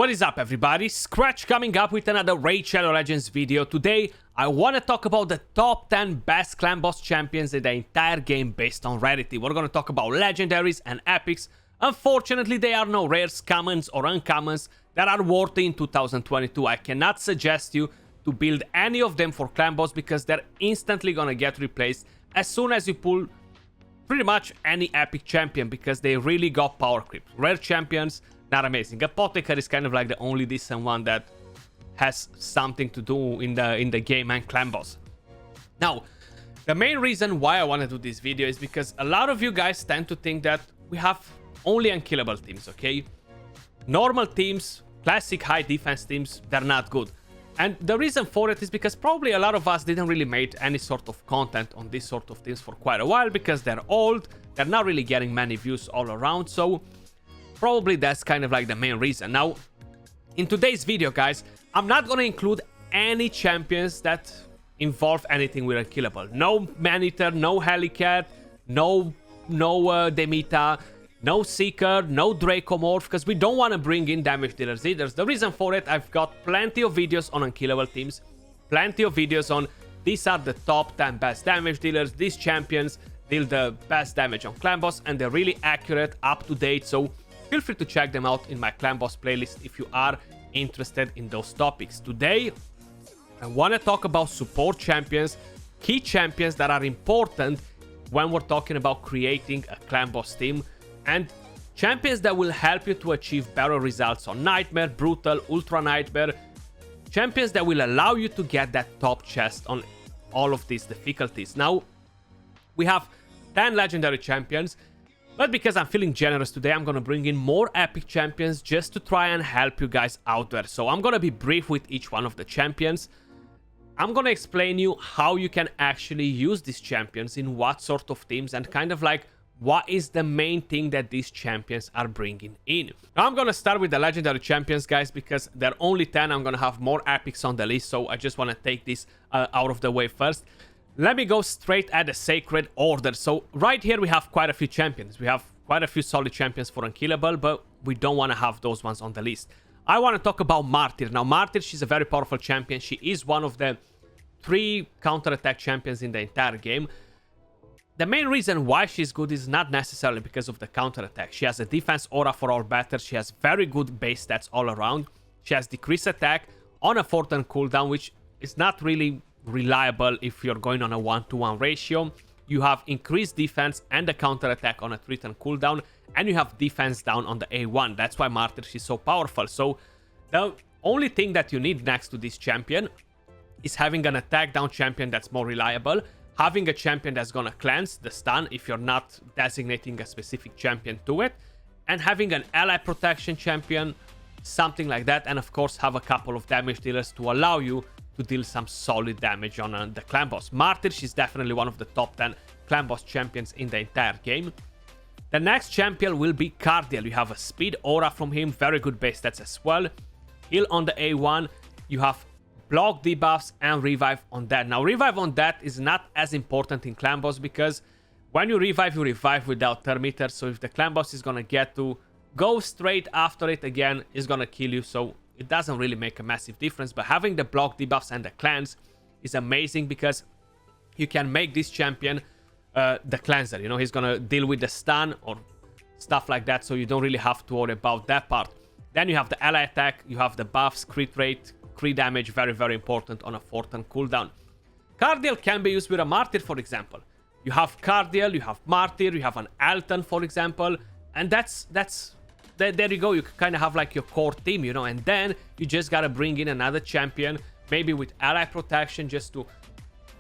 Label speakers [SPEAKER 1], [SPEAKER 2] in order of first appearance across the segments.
[SPEAKER 1] What is up, everybody? Skratch coming up with another Raid Shadow Legends video. Today, I want to talk about the top 10 best clan boss champions in the entire game based on Rarity. We're going to talk about legendaries and epics. Unfortunately, there are no rares, commons or uncommons that are worthy in 2022. I cannot suggest you to build any of them for clan boss because they're instantly going to get replaced as soon as you pull pretty much any epic champion because they really got power creep. Rare champions, not amazing. Apothecary is kind of like the only decent one that has something to do in the game and clan boss. Now, the main reason why I want to do this video is because a lot of you guys tend to think that we have only unkillable teams, okay? Normal teams, classic high defense teams, they're not good. And the reason for it is because probably a lot of us didn't really make any sort of content on this sort of teams for quite a while because they're old, they're not really getting many views all around, so probably that's kind of like the main reason. Now, in today's video, guys, I'm not going to include any champions that involve anything with unkillable. No Man-Eater, no Helicat, no Demita, no Seeker, no Dracomorph, because we don't want to bring in damage dealers either. The reason for it, I've got plenty of videos on unkillable teams, plenty of videos on these are the top 10 best damage dealers, these champions deal the best damage on clan boss, and they're really accurate, up to date, so feel free to check them out in my clan boss playlist if you are interested in those topics. Today, I want to talk about support champions, key champions that are important when we're talking about creating a clan boss team, and champions that will help you to achieve better results on Nightmare, Brutal, Ultra Nightmare, champions that will allow you to get that top chest on all of these difficulties. Now, we have 10 legendary champions, but because I'm feeling generous today, I'm going to bring in more epic champions just to try and help you guys out there. So I'm going to be brief with each one of the champions. I'm going to explain you how you can actually use these champions in what sort of teams and kind of like what is the main thing that these champions are bringing in. Now I'm going to start with the legendary champions, guys, because they're only 10. I'm going to have more epics on the list, so I just want to take this out of the way first. Let me go straight at the sacred order. So right here we have quite a few champions. We have quite a few solid champions for unkillable, but we don't want to have those ones on the list. I want to talk about Martyr. Now Martyr, she's a very powerful champion. She is one of the 3 counterattack champions in the entire game. The main reason why she's good is not necessarily because of the counterattack. She has a defense aura for all batters. She has very good base stats all around. She has decreased attack on a 4-turn cooldown, which is not really reliable if you're going on a 1-to-1 ratio. You have increased defense and a counterattack on a 3-turn cooldown, and you have defense down on the A1. That's why Martyr, she's so powerful. So the only thing that you need next to this champion is having an attack down champion that's more reliable, having a champion that's gonna cleanse the stun if you're not designating a specific champion to it, and having an ally protection champion, something like that, and of course have a couple of damage dealers to allow you to deal some solid damage on the clan boss. Martyr, she's definitely one of the top 10 clan boss champions in the entire game. The next champion will be Cardinal. You have a speed aura from him, very good base stats as well. Heal on the A1, you have block debuffs and revive on that. Now revive on that is not as important in clan boss because when you revive without turn meter, so if the clan boss is gonna get to go straight after it again, it's gonna kill you, so it doesn't really make a massive difference. But having the block debuffs and the cleanse is amazing because you can make this champion the cleanser. You know, he's gonna deal with the stun or stuff like that, so you don't really have to worry about that part. Then you have the ally attack, you have the buffs, crit rate, crit damage, very, very important on a 4-turn cooldown. Cardinal can be used with a Martyr, for example. You have Cardinal, you have Martyr, you have an Alton, for example, and there you go. You kind of have like your core team, you know, and then you just gotta bring in another champion, maybe with ally protection, just to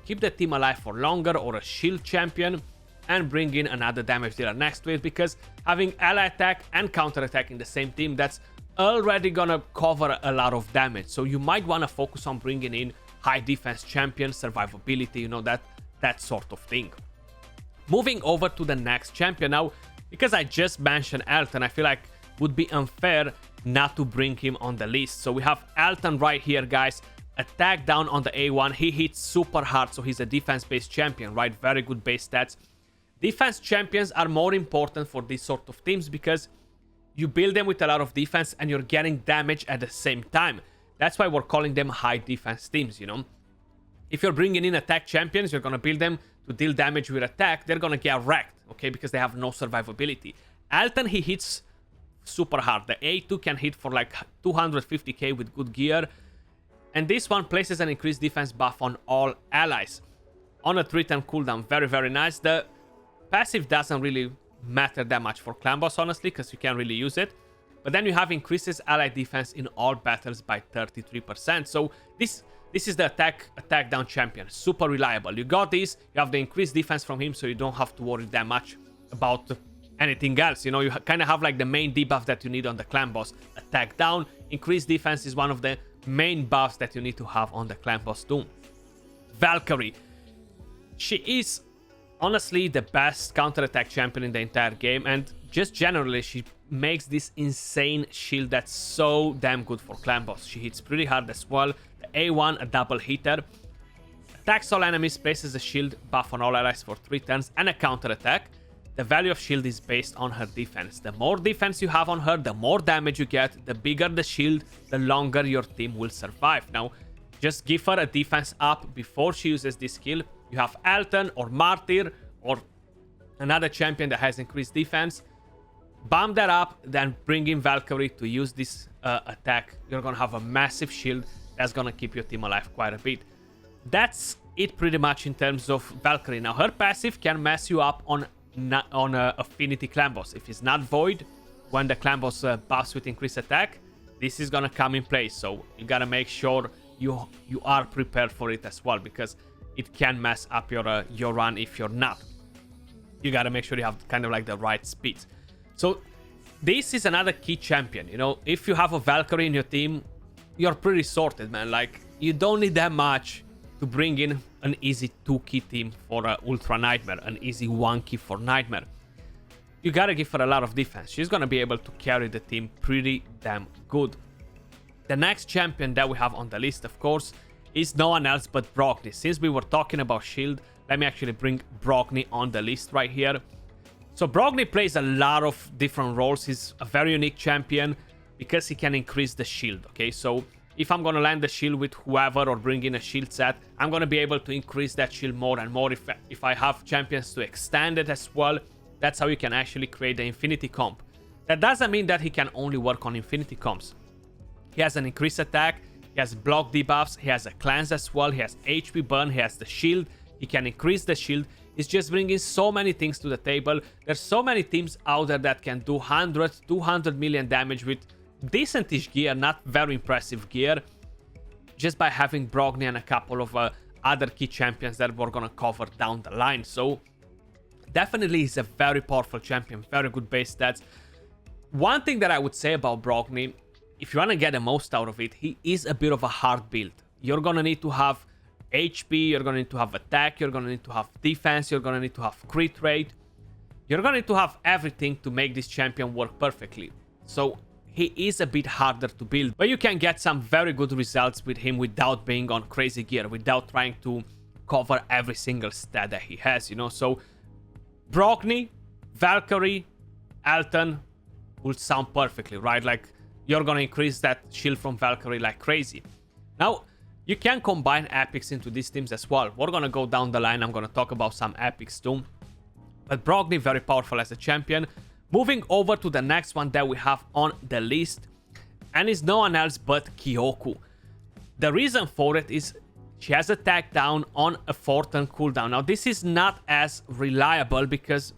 [SPEAKER 1] keep the team alive for longer, or a shield champion, and bring in another damage dealer next to it, because having ally attack and counter attack in the same team, that's already gonna cover a lot of damage. So you might want to focus on bringing in high defense champion, survivability, you know, that sort of thing. Moving over to the next champion now, because I just mentioned Alton, I feel like would be unfair not to bring him on the list. So we have Alton right here, guys. Attack down on the A1, he hits super hard, so he's a defense based champion, right? Very good base stats. Defense champions are more important for these sort of teams because you build them with a lot of defense and you're getting damage at the same time. That's why we're calling them high defense teams, you know. If you're bringing in attack champions, you're going to build them to deal damage with attack. They're going to get wrecked, okay, because they have no survivability. Alton, he hits super hard. The A2 can hit for like 250k with good gear. And this one places an increased defense buff on all allies. On a 3-turn cooldown, very, very nice. The passive doesn't really matter that much for clan boss, honestly, because you can't really use it. But then you have increases ally defense in all battles by 33%. So this is the attack down champion. Super reliable. You got this. You have the increased defense from him, so you don't have to worry that much about anything else. You know, you kind of have like the main debuff that you need on the clan boss. Attack down. Increased defense is one of the main buffs that you need to have on the clan boss too. Valkyrie. She is honestly the best counter-attack champion in the entire game, and just generally she makes this insane shield that's so damn good for clan boss. She hits pretty hard as well. The A1, a double hitter. Attacks all enemies, places a shield buff on all allies for 3 turns and a counter-attack. The value of shield is based on her defense. The more defense you have on her, the more damage you get. The bigger the shield, the longer your team will survive. Now, just give her a defense up before she uses this skill. You have Alton or Martyr or another champion that has increased defense. Bump that up, then bring in Valkyrie to use this attack. You're going to have a massive shield that's going to keep your team alive quite a bit. That's it pretty much in terms of Valkyrie. Now, her passive can mess you up on Affinity Clan Boss. If it's not Void, when the Clan Boss buffs with increased attack, this is going to come in place. So you got to make sure you are prepared for it as well, because it can mess up your run if you're not. You got to make sure you have kind of like the right speeds. So this is another key champion. You know, if you have a Valkyrie in your team, you're pretty sorted, man. Like, you don't need that much to bring in an easy 2-key team for Ultra Nightmare, an easy 1-key for Nightmare. You gotta give her a lot of defense. She's gonna be able to carry the team pretty damn good. The next champion that we have on the list, of course, is no one else but Brogni. Since we were talking about shield, let me actually bring Brogni on the list right here. So Brogni plays a lot of different roles. He's a very unique champion because he can increase the shield, okay? So if I'm going to land the shield with whoever or bring in a shield set, I'm going to be able to increase that shield more and more. If I have champions to extend it as well, that's how you can actually create the infinity comp. That doesn't mean that he can only work on infinity comps. He has an increased attack, he has block debuffs, he has a cleanse as well, he has HP burn, he has the shield, he can increase the shield. He's just bringing so many things to the table. There's so many teams out there that can do 100, 200 million damage with decentish gear, not very impressive gear, just by having Brogni and a couple of other key champions that we're gonna cover down the line. So definitely he's a very powerful champion, very good base stats. One thing that I would say about Brogni, if you want to get the most out of it, he is a bit of a hard build. You're gonna need to have HP, you're gonna need to have attack, you're gonna need to have defense, you're gonna need to have crit rate. You're gonna need to have everything to make this champion work perfectly. So he is a bit harder to build, but you can get some very good results with him without being on crazy gear, without trying to cover every single stat that he has, you know. So Brogni, Valkyrie, Alton will sound perfectly, right? Like, you're gonna increase that shield from Valkyrie like crazy. Now, you can combine epics into these teams as well. We're gonna go down the line, I'm gonna talk about some epics too. But Brogni, very powerful as a champion. Moving over to the next one that we have on the list, and is no one else but Kyoku. The reason for it is she has attack down on a 4-turn cooldown. Now, this is not as reliable because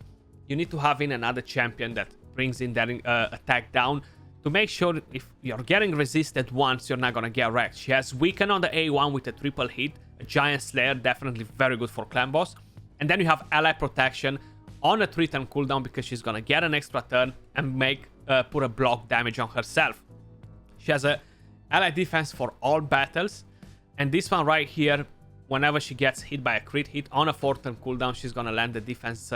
[SPEAKER 1] you need to have in another champion that brings in that attack down to make sure if you're getting resisted once, you're not gonna get wrecked. She has weaken on the A1 with a triple hit, a giant slayer, definitely very good for clan boss. And then you have ally protection on a 3-turn cooldown because she's gonna get an extra turn and put a block damage on herself. She has a ally defense for all battles, and this one right here, whenever she gets hit by a crit hit on a 4-turn cooldown, she's gonna land the defense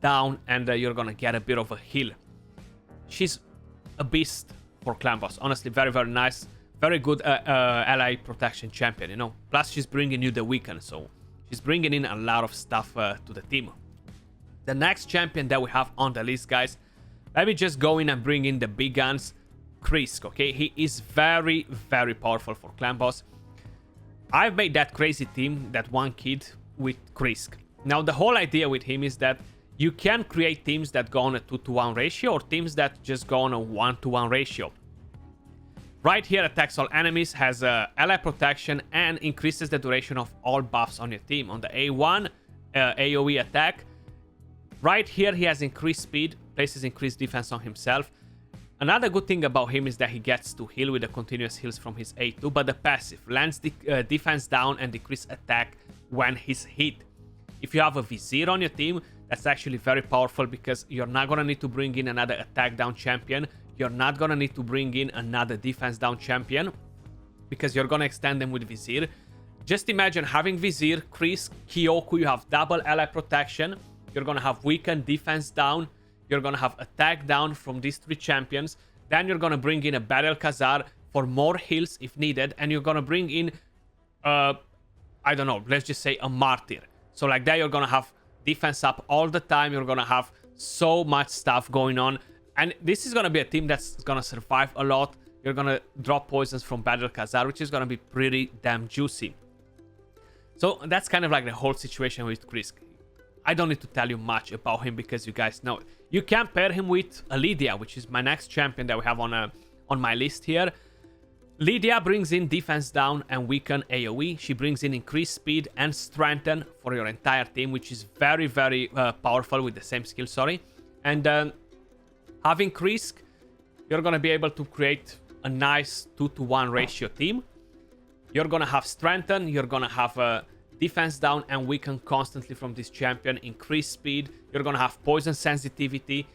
[SPEAKER 1] down, and you're gonna get a bit of a heal. She's a beast for clan boss. Honestly, very, very nice. Very good ally protection champion, you know. Plus, she's bringing you the weaken, so she's bringing in a lot of stuff to the team. The next champion that we have on the list, guys, Let me just go in and bring in the big guns. Krisk, okay? He is very, very powerful for clan boss. I've made that crazy team, that one kid, with Krisk. Now, the whole idea with him is that you can create teams that go on a 2-to-1 ratio or teams that just go on a 1-to-1 ratio. Right here, attacks all enemies, has ally protection, and increases the duration of all buffs on your team. On the A1, AoE attack. Right here, he has increased speed, places increased defense on himself. Another good thing about him is that he gets to heal with the continuous heals from his A2, but the passive lands the defense down and decrease attack when he's hit. If you have a Vizier on your team, that's actually very powerful because you're not going to need to bring in another attack down champion. You're not going to need to bring in another defense down champion because you're going to extend them with Vizier. Just imagine having Vizier, Krisk, Kyoku, you have double ally protection. You're going to have weakened defense down. You're going to have attack down from these 3 champions. Then you're going to bring in a Battle Khazar for more heals if needed. And you're going to bring in, I don't know, let's just say a Martyr. So like that, you're going to have defense up all the time. You're going to have so much stuff going on. And this is going to be a team that's going to survive a lot. You're going to drop poisons from Battle Khazar, which is going to be pretty damn juicy. So that's kind of like the whole situation with Krisk. I don't need to tell you much about him because you guys know it. You can pair him with Lydia, which is my next champion that we have on my list here. Lydia brings in defense down and weaken AoE. She brings in increased speed and strengthen for your entire team, which is very, very powerful with the same skill, sorry. And having Krisk, you're going to be able to create a nice 2-to-1 ratio team. You're going to have strengthen, you're going to have defense down and weaken constantly from this champion, increased speed. You're going to have poison sensitivity.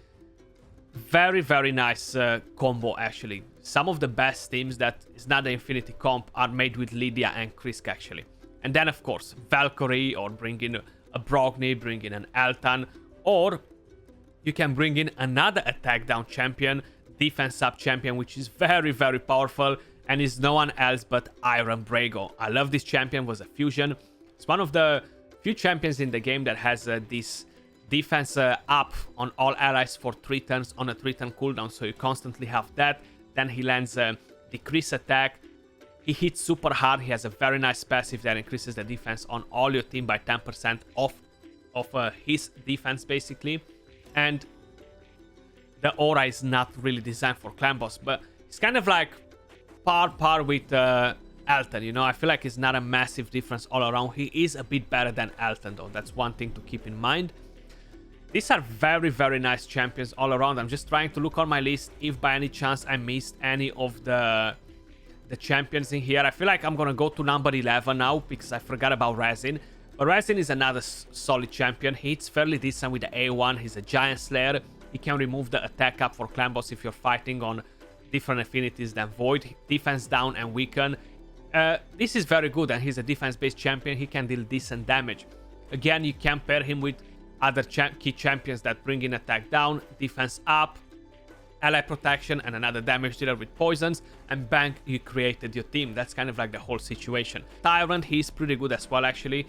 [SPEAKER 1] Very, very nice combo, actually. Some of the best teams that is not the Infinity comp are made with Lydia and Krisk, actually. And then, of course, Valkyrie, or bring in a Brogni, bring in an Alton, or you can bring in another attack down champion, defense up champion, which is very, very powerful and is no one else but Iron Brago. I love this champion, was a fusion. It's one of the few champions in the game that has this defense up on all allies for 3 turns on a 3-turn cooldown, so you constantly have that. Then he lands decrease attack. He hits super hard. He has a very nice passive that increases the defense on all your team by 10% of his defense, basically. And the aura is not really designed for clan boss, but it's kind of like par with Alton, you know. I feel like it's not a massive difference all around. He is a bit better than Alton, though. That's one thing to keep in mind. These are very, very nice champions all around. I'm just trying to look on my list if by any chance I missed any of the champions in here. I feel like I'm gonna go to number 11 now because I forgot about Resin. But Resin is another solid champion. He hits fairly decent with the A1. He's a Giant Slayer. He can remove the attack up for clan boss if you're fighting on different affinities than Void. Defense down and weaken. This is very good, and he's a defense-based champion. He can deal decent damage. Again, you can pair him with other key champions that bring in attack down, defense up, ally protection, and another damage dealer with poisons, and bang, you created your team. That's kind of like the whole situation. Tyrant, he's pretty good as well, actually.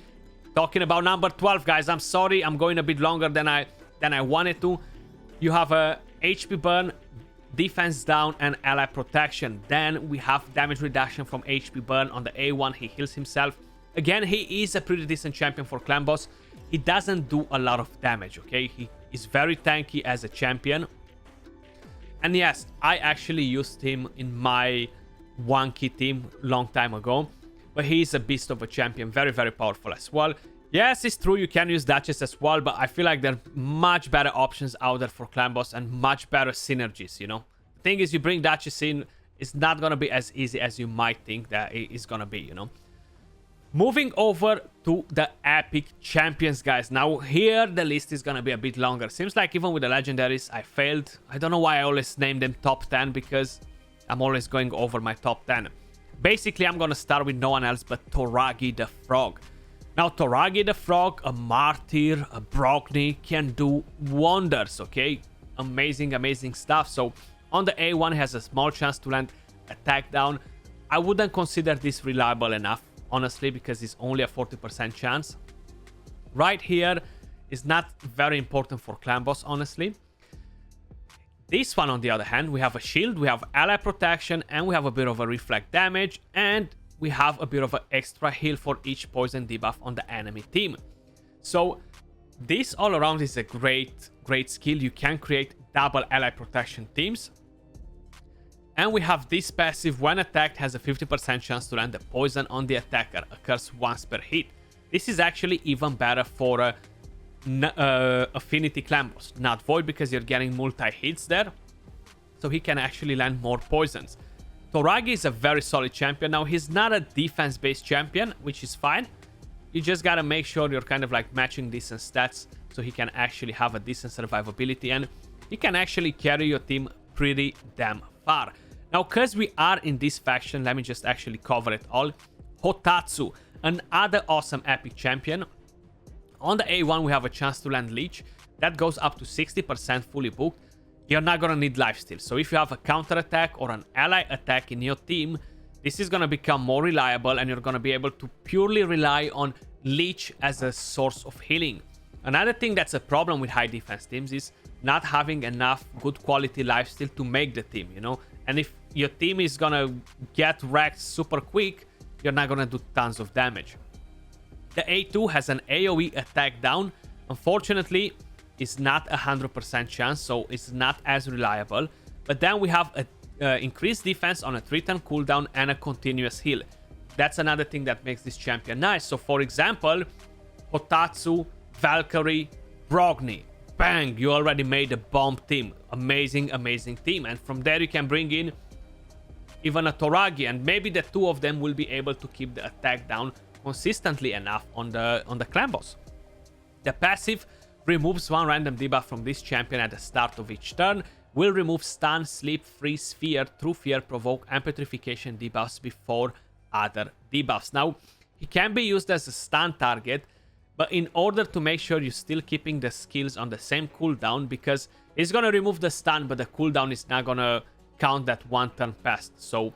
[SPEAKER 1] Talking about number 12, guys, I'm sorry, I'm going a bit longer than I wanted to. You have a HP burn, defense down, and ally protection. Then we have damage reduction from HP burn. On the A1, he heals himself. Again, he is a pretty decent champion for clan boss. He doesn't do a lot of damage, okay? He is very tanky as a champion. And yes, I actually used him in my wonky team long time ago. But he's a beast of a champion, very, very powerful as well. Yes, it's true, you can use Duchess as well, but I feel like there are much better options out there for clan boss and much better synergies, you know? The thing is, you bring Duchess in, it's not gonna be as easy as you might think that it is gonna be, you know? Moving over to the epic champions, guys. Now, here the list is gonna be a bit longer. Seems like even with the legendaries, I failed. I don't know why I always name them top 10, because I'm always going over my top 10. Basically, I'm gonna start with no one else but Toragi the Frog. Now, Toragi the Frog, a Martyr, a Brogni, can do wonders, okay? Amazing, amazing stuff. So, on the A1, he has a small chance to land attack down. I wouldn't consider this reliable enough, honestly, because it's only a 40% chance. Right here is not very important for clan boss, honestly. This one, on the other hand, we have a shield, we have ally protection, and we have a bit of a reflect damage, and we have a bit of an extra heal for each poison debuff on the enemy team. So this all around is a great skill. You can create double ally protection teams. And we have this passive: when attacked, has a 50% chance to land the poison on the attacker, occurs once per hit. This is actually even better for affinity clan boss, not void, because you're getting multi-hits there. So he can actually land more poisons. Toragi is a very solid champion. Now, he's not a defense-based champion, which is fine. You just gotta make sure you're kind of like matching decent stats so he can actually have a decent survivability, and he can actually carry your team pretty damn far. Now, because we are in this faction, let me just actually cover it all. Hotatsu, another awesome epic champion. On the A1, we have a chance to land Leech. That goes up to 60% fully booked. You're not gonna need lifesteal. So if you have a counter attack or an ally attack in your team, this is gonna become more reliable, and you're gonna be able to purely rely on Leech as a source of healing. Another thing that's a problem with high defense teams is not having enough good quality lifesteal to make the team, you know? And if your team is gonna get wrecked super quick, you're not gonna do tons of damage. The A2 has an AoE attack down. Unfortunately, it's not 100% chance, so it's not as reliable. But then we have a increased defense on a 3-turn cooldown and a continuous heal. That's another thing that makes this champion nice. So for example, Hotatsu, Valkyrie, Brogni. Bang! You already made a bomb team. Amazing, amazing team. And from there you can bring in even a Toragi, and maybe the two of them will be able to keep the attack down consistently enough on the clan boss. The passive removes one random debuff from this champion at the start of each turn. Will remove stun, sleep, freeze, fear, true fear, provoke, and petrification debuffs before other debuffs. Now, he can be used as a stun target, but in order to make sure you're still keeping the skills on the same cooldown, because it's gonna remove the stun, but the cooldown is not gonna count that one turn passed. So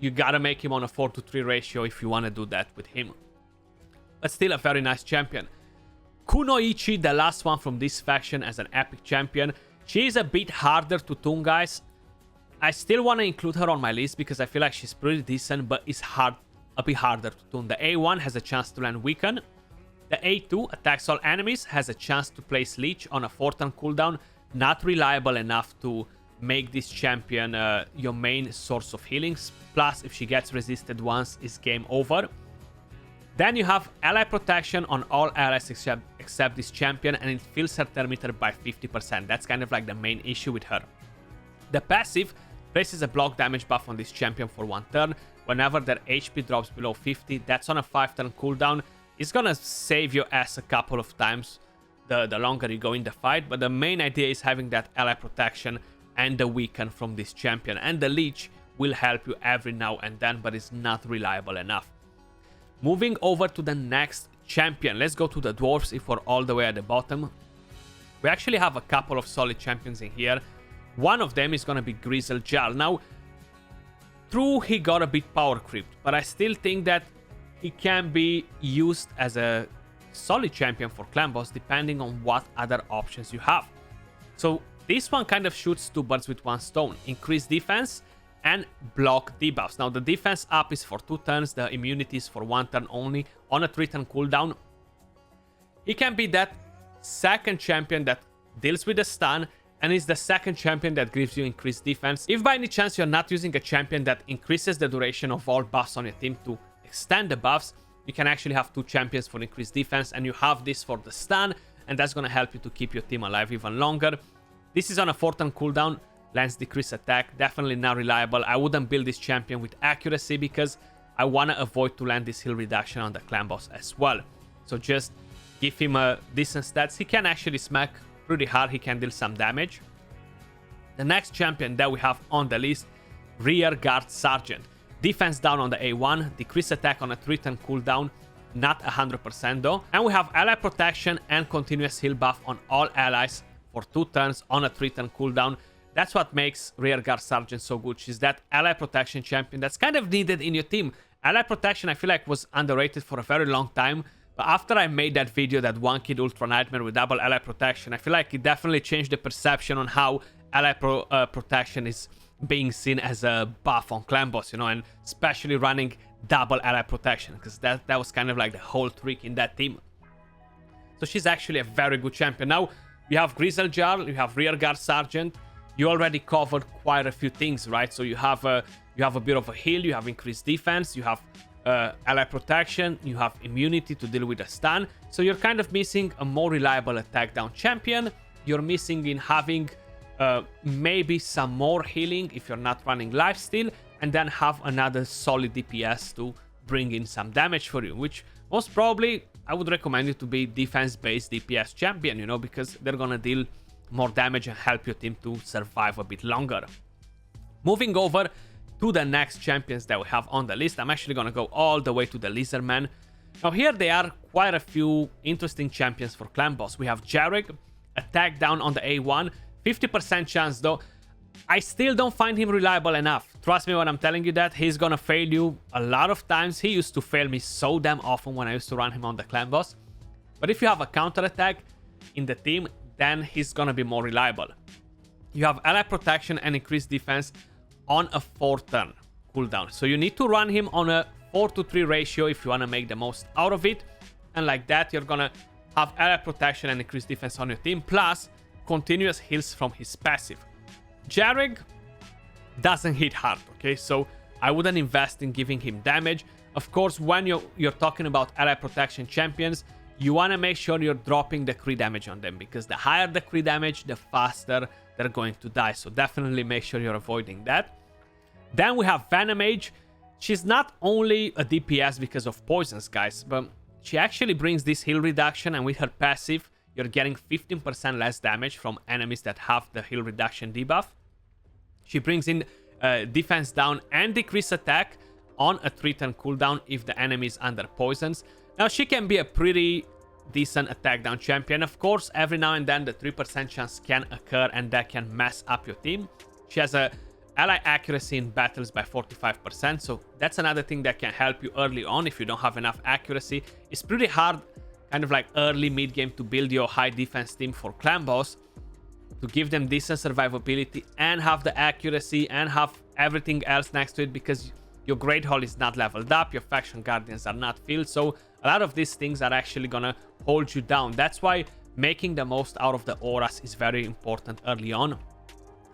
[SPEAKER 1] you gotta make him on a 4-to-3 ratio if you wanna do that with him. But still a very nice champion. Kunoichi, the last one from this faction as an epic champion. She is a bit harder to tune, guys. I still want to include her on my list because I feel like she's pretty decent, but it's a bit harder to tune. The A1 has a chance to land Weaken. The A2 attacks all enemies, has a chance to place Leech on a 4-turn cooldown. Not reliable enough to make this champion your main source of healings. Plus, if she gets resisted once, it's game over. Then you have ally protection on all allies except this champion, and it fills her turn meter by 50%. That's kind of like the main issue with her. The passive places a block damage buff on this champion for one turn. Whenever their HP drops below 50, that's on a 5-turn cooldown. It's gonna save your ass a couple of times the longer you go in the fight, but the main idea is having that ally protection and the weaken from this champion. And the Leech will help you every now and then, but it's not reliable enough. Moving over to the next champion, let's go to the Dwarves if we're all the way at the bottom. We actually have a couple of solid champions in here. One of them is going to be Grizzle Jar. Now, true, he got a bit power creeped, but I still think that he can be used as a solid champion for clan boss depending on what other options you have. So this one kind of shoots two birds with one stone. Increase defense and block debuffs. Now the defense up is for 2 turns, the immunity is for 1 turn only on a 3-turn cooldown. He can be that second champion that deals with the stun and is the second champion that gives you increased defense. If by any chance you're not using a champion that increases the duration of all buffs on your team to extend the buffs, you can actually have 2 champions for increased defense, and you have this for the stun, and that's going to help you to keep your team alive even longer. This is on a 4-turn cooldown. Lance decrease attack, definitely not reliable. I wouldn't build this champion with accuracy because I want to avoid to land this heal reduction on the clan boss as well. So just give him a decent stats. He can actually smack pretty hard. He can deal some damage. The next champion that we have on the list, Rear Guard Sergeant. Defense down on the A1, decrease attack on a 3-turn cooldown, not 100% though. And we have ally protection and continuous heal buff on all allies for 2 turns on a 3-turn cooldown. That's what makes Rear Guard Sergeant so good. She's that ally protection champion that's kind of needed in your team. Ally protection, I feel like, was underrated for a very long time. But after I made that video, that One Kid Ultra Nightmare with double ally protection, I feel like it definitely changed the perception on how ally protection is being seen as a buff on clan boss, you know, and especially running double ally protection, because that was kind of like the whole trick in that team. So she's actually a very good champion. Now you have Grizzle Jar, you have Rearguard Sergeant. You already covered quite a few things, right? So you have a bit of a heal, you have increased defense, you have ally protection, you have immunity to deal with a stun. So you're kind of missing a more reliable attack down champion. You're missing in having maybe some more healing if you're not running lifesteal, and then have another solid DPS to bring in some damage for you, which most probably I would recommend you to be defense-based DPS champion, you know, because they're gonna deal more damage and help your team to survive a bit longer. Moving over to the next champions that we have on the list, I'm actually gonna go all the way to the Lizardmen. Now here they are quite a few interesting champions for clan boss. We have Jarek, attack down on the A1, 50% chance though. I still don't find him reliable enough. Trust me when I'm telling you that. He's gonna fail you a lot of times. He used to fail me so damn often when I used to run him on the clan boss. But if you have a counter attack in the team, then he's gonna be more reliable. You have ally protection and increased defense on a 4-turn cooldown. So you need to run him on a 4-to-3 ratio if you wanna make the most out of it. And like that, you're gonna have ally protection and increased defense on your team, plus continuous heals from his passive. Jarek doesn't hit hard, okay? So I wouldn't invest in giving him damage. Of course, when you're talking about ally protection champions, you want to make sure you're dropping the crit damage on them, because the higher the crit damage, the faster they're going to die. So definitely make sure you're avoiding that. Then we have Venom Mage. She's not only a DPS because of poisons, guys, but she actually brings this heal reduction, and with her passive, you're getting 15% less damage from enemies that have the heal reduction debuff. She brings in defense down and decrease attack on a 3-turn cooldown if the enemy is under poisons. Now she can be a pretty decent attack down champion. Of course, every now and then the 3% chance can occur, and that can mess up your team. She has a ally accuracy in battles by 45%, so that's another thing that can help you early on if you don't have enough accuracy. It's pretty hard kind of like early mid game to build your high defense team for clan boss, to give them decent survivability and have the accuracy and have everything else next to it, because your Great Hall is not leveled up, your faction guardians are not filled, so a lot of these things are actually gonna hold you down. That's why making the most out of the auras is very important early on.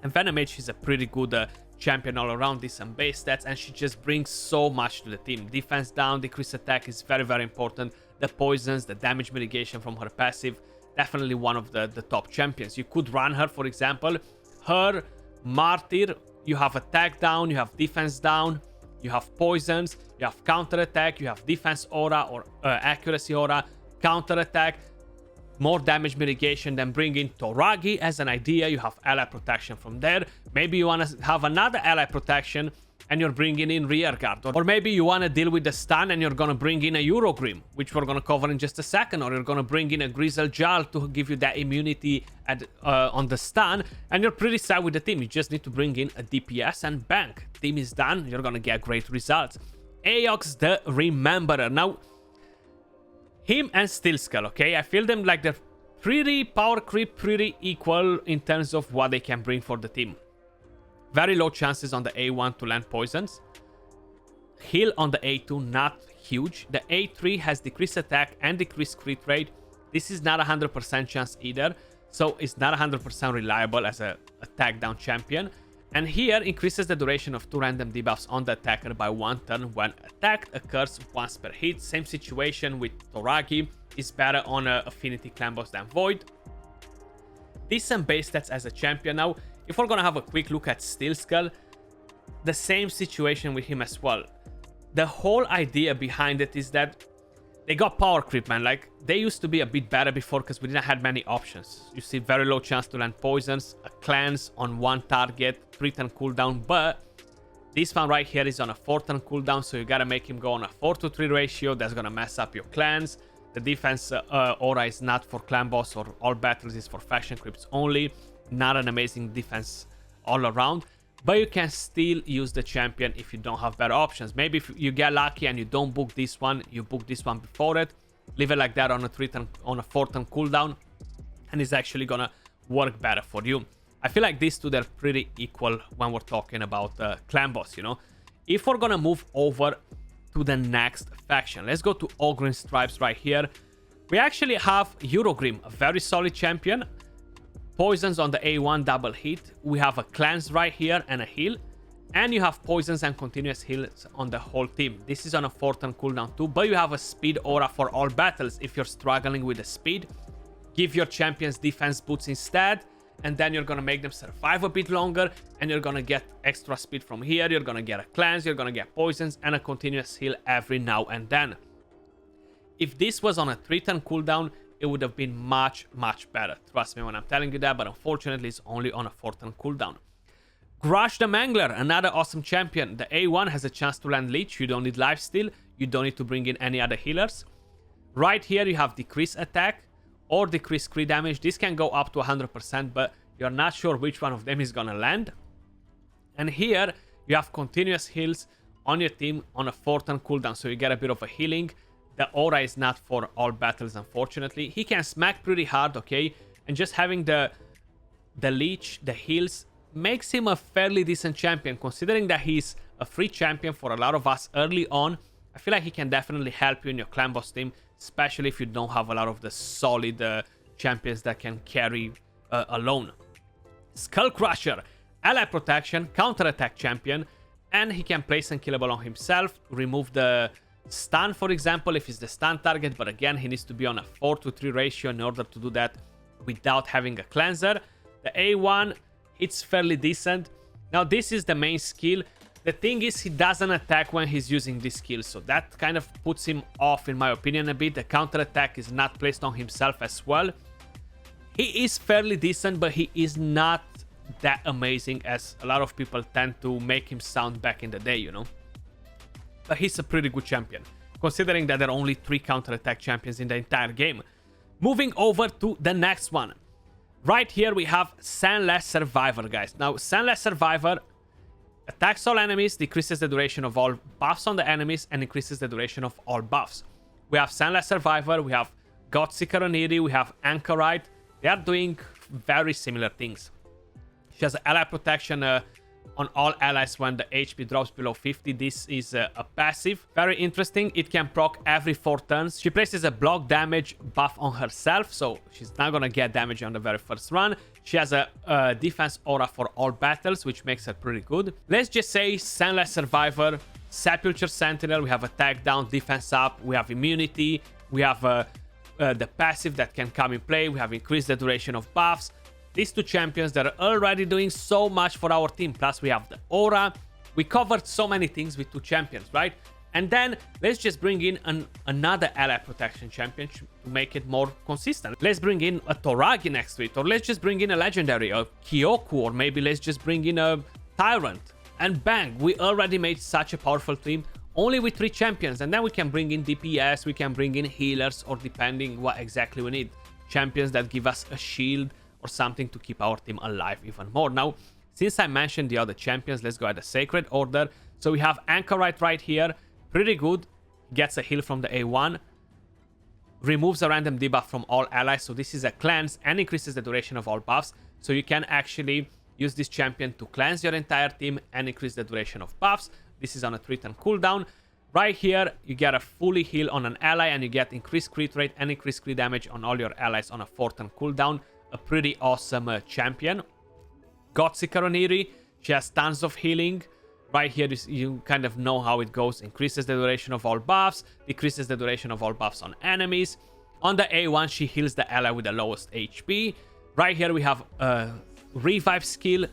[SPEAKER 1] And Venom Mage is a pretty good champion all around, decent base stats, and she just brings so much to the team. Defense down, decreased attack is very, very important. The poisons, the damage mitigation from her passive, definitely one of the top champions. You could run her, for example, her Martyr. You have attack down, you have defense down, you have poisons, you have counter attack, you have defense aura or accuracy aura, counter attack, more damage mitigation. Then bring in Toragi as an idea. You have ally protection from there. Maybe you want to have another ally protection and you're bringing in Rearguard. Or maybe you want to deal with the stun and you're going to bring in a Eurogrim, which we're going to cover in just a second. Or you're going to bring in a Grizzle Jar to give you that immunity on the stun. And you're pretty set with the team. You just need to bring in a DPS and bang. Team is done. You're going to get great results. Aeox the Rememberer. Now, him and Steelskull, okay? I feel them like they're pretty power creep, pretty equal in terms of what they can bring for the team. Very low chances on the A1 to land poisons. Heal on the A2, not huge. The A3 has decreased attack and decreased crit rate. This is not 100% chance either, so it's not 100% reliable as a attack down champion. And here increases the duration of 2 random debuffs on the attacker by 1 turn when attack occurs once per hit. Same situation with Toragi. Is better on Affinity Clan Boss than Void. Decent base stats as a champion. Now, if we're gonna have a quick look at Steelskull, the same situation with him as well. The whole idea behind it is that they got power creep, man. Like, they used to be a bit better before because we didn't have many options. You see very low chance to land poisons, a cleanse on 1 target, 3-turn cooldown, but this one right here is on a 4-turn cooldown, so you gotta make him go on a 4-to-3 ratio. That's gonna mess up your cleanse. The defense aura is not for clan boss or all battles, is for faction creeps only. Not an amazing defense all around, but you can still use the champion if you don't have better options. Maybe if you get lucky and you don't book this one, you book this one before it, leave it like that on a 4-turn cooldown, and it's actually gonna work better for you. I feel like these two, they're pretty equal when we're talking about clan boss, you know. If we're gonna move over to the next faction, let's go to Ogre Stripes right here. We actually have Eurogrim, a very solid champion. Poisons on the A1 double hit. We have a cleanse right here and a heal. And you have poisons and continuous heals on the whole team. This is on a 4-turn cooldown too, but you have a speed aura for all battles if you're struggling with the speed. Give your champions defense boots instead, and then you're gonna make them survive a bit longer, and you're gonna get extra speed from here. You're gonna get a cleanse, you're gonna get poisons, and a continuous heal every now and then. If this was on a 3-turn cooldown, it would have been much, much better. Trust me when I'm telling you that, but unfortunately it's only on a 4-turn cooldown. Grush the Mangler, another awesome champion. The A1 has a chance to land Leech. You don't need lifesteal. You don't need to bring in any other healers. Right here you have decrease attack or decrease crit damage. This can go up to 100%, but you're not sure which one of them is gonna land. And here you have continuous heals on your team on a 4-turn cooldown, so you get a bit of a healing. The aura is not for all battles, unfortunately. He can smack pretty hard, okay? And just having the Leech, the heals, makes him a fairly decent champion, considering that he's a free champion for a lot of us early on. I feel like he can definitely help you in your clan boss team, especially if you don't have a lot of the solid champions that can carry alone. Skull Crusher, ally protection, counter attack champion, and he can place unkillable on himself, remove the stun, for example, if he's the stun target, but again, he needs to be on a 4-to-3 ratio in order to do that without having a cleanser. The A1, it's fairly decent. Now, this is the main skill. The thing is, he doesn't attack when he's using this skill, so that kind of puts him off, in my opinion, a bit. The counter attack is not placed on himself as well. He is fairly decent, but he is not that amazing as a lot of people tend to make him sound back in the day, you know. But he's a pretty good champion, considering that there are only 3 counter attack champions in the entire game. Moving over to the next one. Right here we have Sandless Survival, guys. Now, Sandless Survival attacks all enemies, decreases the duration of all buffs on the enemies, and increases the duration of all buffs. We have Sandless Survival, we have Scotsie Karani, we have Anchorite. They are doing very similar things. She has ally protection on all allies when the HP drops below 50. This is a passive. Very interesting. It can proc every 4 turns. She places a block damage buff on herself, so she's not gonna get damage on the very first run. She has a defense aura for all battles, which makes her pretty good. Let's just say Sandless Survivor, Sepulture Sentinel. We have attack down, defense up. We have immunity. We have the passive that can come in play. We have increased the duration of buffs. These 2 champions that are already doing so much for our team. Plus, we have the aura. We covered so many things with 2 champions, right? And then let's just bring in another ally protection champion to make it more consistent. Let's bring in a Toragi next to it, or let's just bring in a legendary, a Kyoku, or maybe let's just bring in a Tyrant. And bang, we already made such a powerful team only with 3 champions. And then we can bring in DPS, we can bring in healers, or depending what exactly we need. Champions that give us a shield or something to keep our team alive even more. Now, since I mentioned the other champions, let's go at the Sacred Order. So we have Anchorite right here. Pretty good. Gets a heal from the A1. Removes a random debuff from all allies. So this is a cleanse and increases the duration of all buffs. So you can actually use this champion to cleanse your entire team and increase the duration of buffs. This is on a 3-turn cooldown. Right here, you get a fully heal on an ally and you get increased crit rate and increased crit damage on all your allies on a 4-turn cooldown. A pretty awesome champion. Scotsie Karani, she has tons of healing. Right here, you kind of know how it goes. Increases the duration of all buffs, decreases the duration of all buffs on enemies. On the A1, she heals the ally with the lowest HP. Right here, we have a revive skill.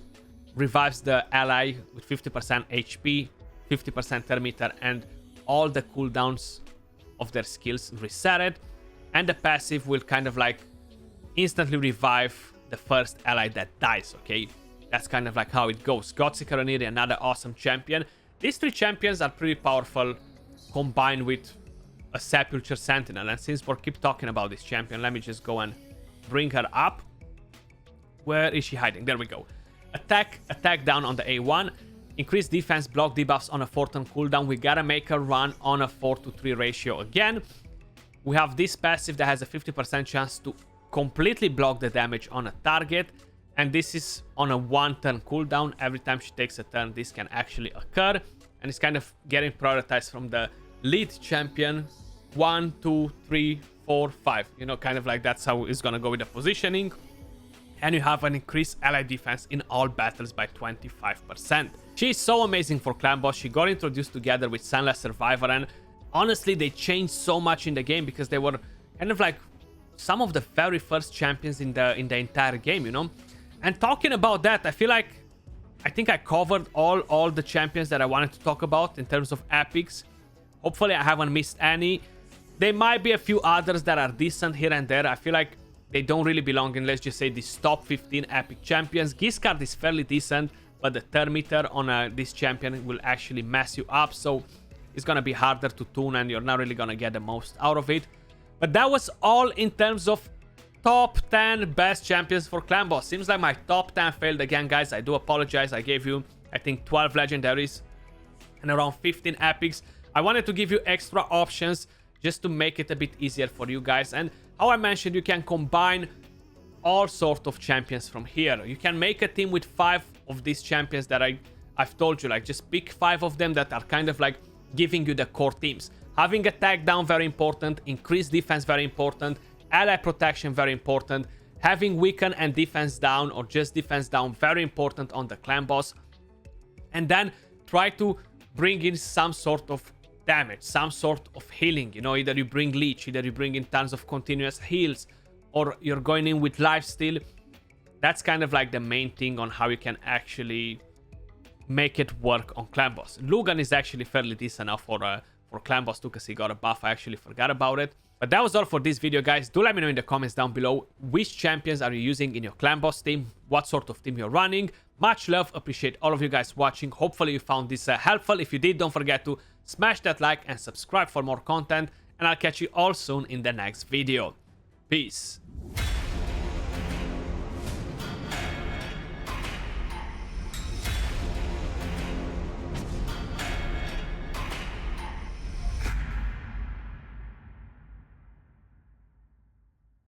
[SPEAKER 1] Revives the ally with 50% HP, 50% turn meter, and all the cooldowns of their skills resetted. And the passive will kind of like instantly revive the first ally that dies, okay? That's kind of like how it goes. Scotsie Karani, another awesome champion. These 3 champions are pretty powerful combined with a Sepulture Sentinel. And since we keep talking about this champion, let me just go and bring her up. Where is she hiding? There we go. Attack down on the A1. Increase defense, block debuffs on a 4-turn cooldown. We gotta make her run on a 4-to-3 ratio again. We have this passive that has a 50% chance to completely block the damage on a target, And this is on a 1-turn cooldown. Every time she takes a turn, this can actually occur. And it's kind of getting prioritized from the lead champion. 1, 2, 3, 4, 5. You know, kind of like that's how it's gonna go with the positioning. And you have an increased ally defense in all battles by 25%. She's so amazing for clan boss. She got introduced together with Sandless Survival, and honestly, they changed so much in the game because they were kind of like some of the very first champions in the entire game, you know. And talking about that, I think I covered all the champions that I wanted to talk about in terms of epics. Hopefully, I haven't missed any. There might be a few others that are decent here and there. I feel like they don't really belong in, let's just say, these top 15 epic champions. Giscard is fairly decent, but the turn meter on this champion will actually mess you up, so it's gonna be harder to tune and you're not really gonna get the most out of it. But that was all in terms of top 10 best champions for clan boss. Seems like my top 10 failed again, guys. I do apologize. I gave you, I think, 12 legendaries and around 15 epics. I wanted to give you extra options just to make it a bit easier for you guys. And how I mentioned, you can combine all sorts of champions from here. You can make a team with 5 of these champions that I've told you, like just pick 5 of them that are kind of like giving you the core teams. Having attack down, very important. Increased defense, very important. Ally protection, very important. Having weaken and defense down, or just defense down, very important on the clan boss. And then try to bring in some sort of damage, some sort of healing. You know, either you bring leech, either you bring in tons of continuous heals, or you're going in with lifesteal. That's kind of like the main thing on how you can actually make it work on clan boss. Lugan is actually fairly decent now for clan boss too, because he got a buff. I actually forgot about it. But that was all for this video, guys. Do let me know in the comments down below which champions are you using in your clan boss team, what sort of team you're running. Much love, appreciate all of you guys watching. Hopefully you found this helpful. If you did, don't forget to smash that like and subscribe for more content, and I'll catch you all soon in the next video. Peace.